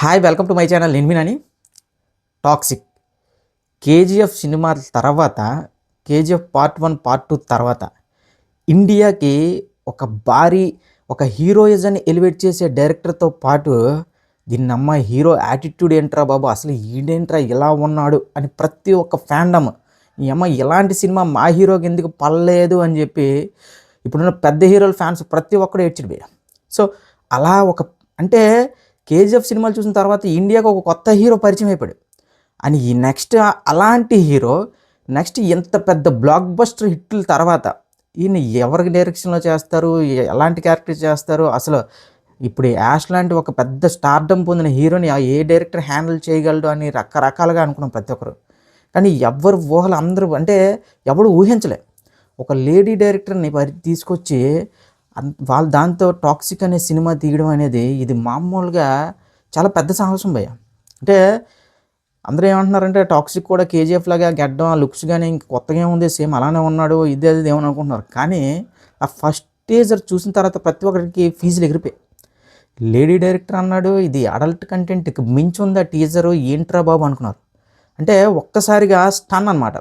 Hi welcome to my channel. నేను మీ Nani. Toxic KGF cinema తర్వాత, KGF part 1 part 2 తర్వాత ఇండియాకి ఒక భారీ ఒక హీరోయిజాన్ని ఎలివేట్ చేసే డైరెక్టర్తో పాటు దీన్ని అమ్మ హీరో యాటిట్యూడ్ ఏంట్రా బాబు, అసలు ఈడేంట్రా ఇలా ఉన్నాడు అని ప్రతి ఒక్క ఫ్యాండమ్ ఈ అమ్మ ఇలాంటి సినిమా మా హీరోకి ఎందుకు పడలేదు అని చెప్పి ఇప్పుడున్న పెద్ద హీరోల ఫ్యాన్స్ ప్రతి ఒక్కడు ఏడ్చిడు భయ్య. సో అలా ఒక అంటే కేజీఎఫ్ సినిమాలు చూసిన తర్వాత ఇండియాకు ఒక కొత్త హీరో పరిచయం అయిపోయాడు అని ఈ నెక్స్ట్ అలాంటి హీరో నెక్స్ట్ ఎంత పెద్ద బ్లాక్ బస్టర్ హిట్ల తర్వాత ఈయన ఎవరికి డైరెక్షన్లో చేస్తారు, ఎలాంటి క్యారెక్టర్ చేస్తారు, అసలు ఇప్పుడు యాష్ లాంటి ఒక పెద్ద స్టార్డమ్ పొందిన హీరోని ఏ డైరెక్టర్ హ్యాండిల్ చేయగలడు అని రకరకాలుగా అనుకున్నాం ప్రతి ఒక్కరు. కానీ ఎవరు ఊహలు అందరూ అంటే ఎవడు ఊహించలే ఒక లేడీ డైరెక్టర్ని తీసుకొచ్చి వాళ్ళు దాంతో టాక్సిక్ అనే సినిమా తీయడం అనేది ఇది మామూలుగా చాలా పెద్ద సాహసం భయ్య. అంటే అందరూ ఏమంటున్నారంటే టాక్సిక్ కూడా కేజీఎఫ్ లాగా గెడ్డం లుక్స్ కానీ ఇంక కొత్తగా ఏముంది సేమ్ అలానే ఉన్నాడు ఇది అది ఏమని అనుకుంటున్నారు. కానీ ఆ ఫస్ట్ టీజర్ చూసిన తర్వాత ప్రతి ఒక్కరికి ఫీజులు ఎగిరిపోయి లేడీ డైరెక్టర్ అన్నాడు, ఇది అడల్ట్ కంటెంట్కి మించి ఉంది ఆ టీజరు, ఏంట్రా బాబు అనుకున్నారు. అంటే ఒక్కసారిగా స్టన్ అనమాట.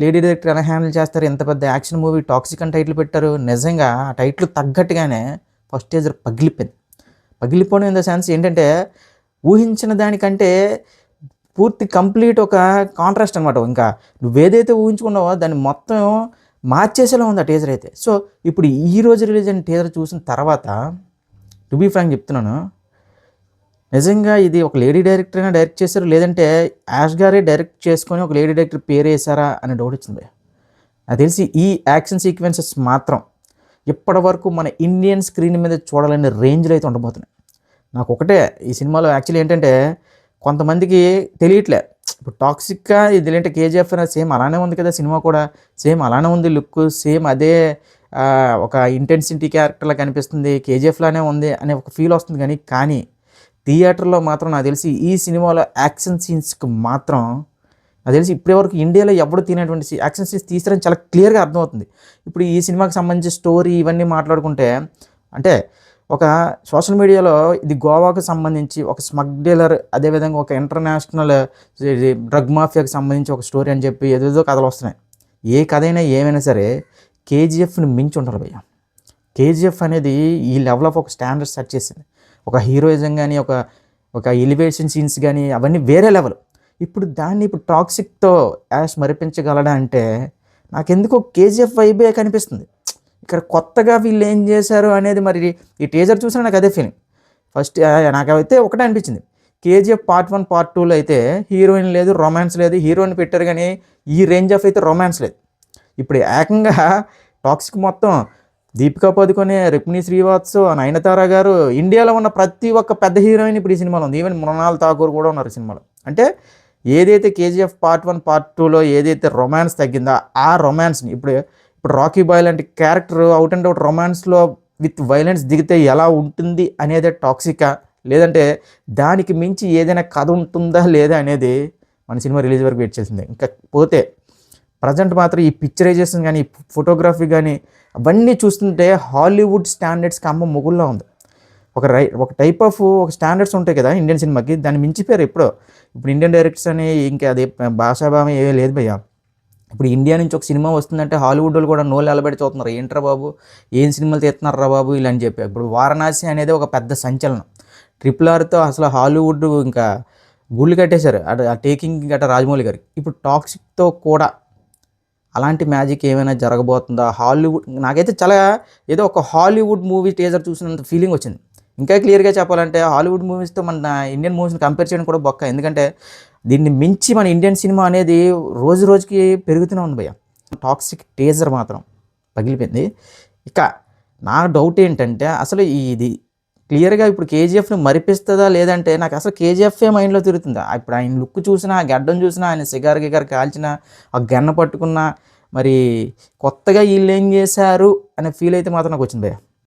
లేడీ డైరెక్టర్ ఎలా హ్యాండిల్ చేస్తారు, ఎంత పెద్ద యాక్షన్ మూవీ టాక్సిక్ అని టైటిల్ పెట్టారు. నిజంగా ఆ టైటిల్ తగ్గట్టుగానే ఫస్ట్ టీజర్ పగిలిపోవడం ఇన్ ద సెన్స్ ఏంటంటే ఊహించిన దానికంటే పూర్తి కంప్లీట్ ఒక కాంట్రాస్ట్ అనమాట. ఇంకా నువ్వేదైతే ఊహించుకున్నావో దాన్ని మొత్తం మార్చేసేలా ఉంది ఆ టీజర్ అయితే. సో ఇప్పుడు ఈ రోజు రిలీజ్ అయిన టీజర్ చూసిన తర్వాత టు బీ ఫ్రాంక్ చెప్తున్నాను, నిజంగా ఇది ఒక లేడీ డైరెక్టర్ అయినా డైరెక్ట్ చేశారు, లేదంటే యాష్ గారే డైరెక్ట్ చేసుకొని ఒక లేడీ డైరెక్టర్ పేరు వేసారా అనే డౌట్ వచ్చింది. నాకు తెలిసి ఈ యాక్షన్ సీక్వెన్సెస్ మాత్రం ఇప్పటి వరకు మన ఇండియన్ స్క్రీన్ మీద చూడాలనే రేంజ్లో అయితే ఉండబోతున్నాయి. నాకు ఒకటే ఈ సినిమాలో యాక్చువల్లీ ఏంటంటే కొంతమందికి తెలియట్లే, ఇప్పుడు టాక్సిక్గా ఇది లేంటే కేజీఎఫ్ అయినా సేమ్ అలానే ఉంది కదా, సినిమా కూడా సేమ్ అలానే ఉంది, లుక్ సేమ్ అదే ఒక ఇంటెన్సిటీ క్యారెక్టర్లా కనిపిస్తుంది, కేజీఎఫ్ లానే ఉంది అనే ఒక ఫీల్ వస్తుంది. కానీ థియేటర్లో మాత్రం నాకు తెలిసి ఈ సినిమాలో యాక్షన్ సీన్స్కి మాత్రం నాకు తెలిసి ఇప్పటివరకు ఇండియాలో ఎవరు తినేటువంటి యాక్షన్ సీన్స్ తీసారని చాలా క్లియర్గా అర్థమవుతుంది. ఇప్పుడు ఈ సినిమాకి సంబంధించి స్టోరీ ఇవన్నీ మాట్లాడుకుంటే అంటే ఒక సోషల్ మీడియాలో ఇది గోవాకు సంబంధించి ఒక స్మగ్లర్, అదేవిధంగా ఒక ఇంటర్నేషనల్ డ్రగ్ మాఫియాకి సంబంధించి ఒక స్టోరీ అని చెప్పి ఏదేదో కథలు వస్తున్నాయి. ఏ కథ అయినా ఏమైనా సరే కేజీఎఫ్ని మించి ఉంటారు భయ్య. కేజీఎఫ్ అనేది ఈ లెవెల్ ఆఫ్ ఒక స్టాండర్డ్ సెట్ చేసింది. ఒక హీరోయిజం కానీ ఒక ఎలివేషన్ సీన్స్ కానీ అవన్నీ వేరే లెవెల్. ఇప్పుడు టాక్సిక్తో యాష్ మరిపించగలడా అంటే నాకెందుకో కేజీఎఫ్ వైబే కనిపిస్తుంది. ఇక్కడ కొత్తగా వీళ్ళు ఏం చేశారు అనేది మరి ఈ టీజర్ చూసినా నాకు అదే ఫీలింగ్. ఫస్ట్ నాకైతే ఒకటే అనిపించింది, కేజీఎఫ్ పార్ట్ 1 పార్ట్ 2లో అయితే హీరోయిన్ లేదు, రొమాన్స్ లేదు, హీరోయిన్ పెట్టారు కానీ ఈ రేంజ్ ఆఫ్ అయితే రొమాన్స్ లేదు. ఇప్పుడు ఏకంగా టాక్సిక్ మొత్తం దీపికా పదుకొని, రుక్మిణి శ్రీవాత్సవ్, నయనతార గారు, ఇండియాలో ఉన్న ప్రతి ఒక్క పెద్ద హీరోయిన్ ఇప్పుడు ఈ సినిమాలో ఉంది. ఈవెన్ మృణాల్ ఠాకూర్ కూడా ఉన్నారు ఈ సినిమాలో. అంటే ఏదైతే కేజీఎఫ్ పార్ట్ 1 పార్ట్ 2లో ఏదైతే రొమాన్స్ తగ్గిందో ఆ రొమాన్స్ని ఇప్పుడు రాకీ బాయ్ లాంటి క్యారెక్టర్ అవుట్ అండ్ అవుట్ రొమాన్స్లో విత్ వైలెన్స్ దిగితే ఎలా ఉంటుంది అనేది టాక్సికా, లేదంటే దానికి మించి ఏదైనా కథ ఉంటుందా లేదా అనేది మన సినిమా రిలీజ్ వరకు వెయిట్ చేసింది. ఇంకా పోతే ప్రజెంట్ మాత్రం ఈ పిక్చరైజేషన్ కానీ ఫోటోగ్రఫీ కానీ అవన్నీ చూస్తుంటే హాలీవుడ్ స్టాండర్డ్స్కి అమ్మ మొగుల్లో ఉంది. ఒక టైప్ ఆఫ్ ఒక స్టాండర్డ్స్ ఉంటాయి కదా ఇండియన్ సినిమాకి, దాన్ని మించిపోయారు ఎప్పుడో. ఇప్పుడు ఇండియన్ డైరెక్టర్స్ అని ఇంకా అది భాషాభావం ఏమీ లేదు భయ్య. ఇప్పుడు ఇండియా నుంచి ఒక సినిమా వస్తుందంటే హాలీవుడ్ వాళ్ళు కూడా నోళ్ళు ఎలబెట్టి చూస్తున్నారు, ఏంట్రా బాబు ఏం సినిమాలు తీస్తున్నారా బాబు ఇలా అని చెప్పి. ఇప్పుడు వారణాసి అనేది ఒక పెద్ద సంచలనం. RRRతో అసలు హాలీవుడ్ ఇంకా గుళ్ళు కట్టేశారు ఆ టేకింగ్ గట్ట రాజమౌళి గారికి. ఇప్పుడు టాక్సిక్తో కూడా అలాంటి మ్యాజిక్ ఏమైనా జరగబోతుందా? హాలీవుడ్ నాకైతే చాలా ఏదో ఒక హాలీవుడ్ మూవీ టీజర్ చూసినంత ఫీలింగ్ వచ్చింది. ఇంకా క్లియర్గా చెప్పాలంటే హాలీవుడ్ మూవీస్తో మన ఇండియన్ మూవీస్ని కంపేర్ చేయడం కూడా బొక్క. ఎందుకంటే దీన్ని మించి మన ఇండియన్ సినిమా అనేది రోజు రోజుకి పెరుగుతూనే ఉంది భయ్య. టాక్సిక్ టీజర్ మాత్రం పగిలిపోయింది. ఇక నా డౌట్ ఏంటంటే అసలు ఇది క్లియర్గా ఇప్పుడు కేజీఎఫ్ని మరిపిస్తుందా, లేదంటే నాకు అసలు కేజీఎఫ్ఏ మైండ్లో తిరుగుతుందా. ఇప్పుడు ఆయన లుక్ చూసినా, ఆ గడ్డం చూసినా, ఆయన సిగార్ కాల్చిన ఆ గన్న పట్టుకున్న మరి కొత్తగా వీళ్ళు ఏం చేశారు అనే ఫీల్ అయితే మాత్రం నాకు వచ్చింది భయ్య.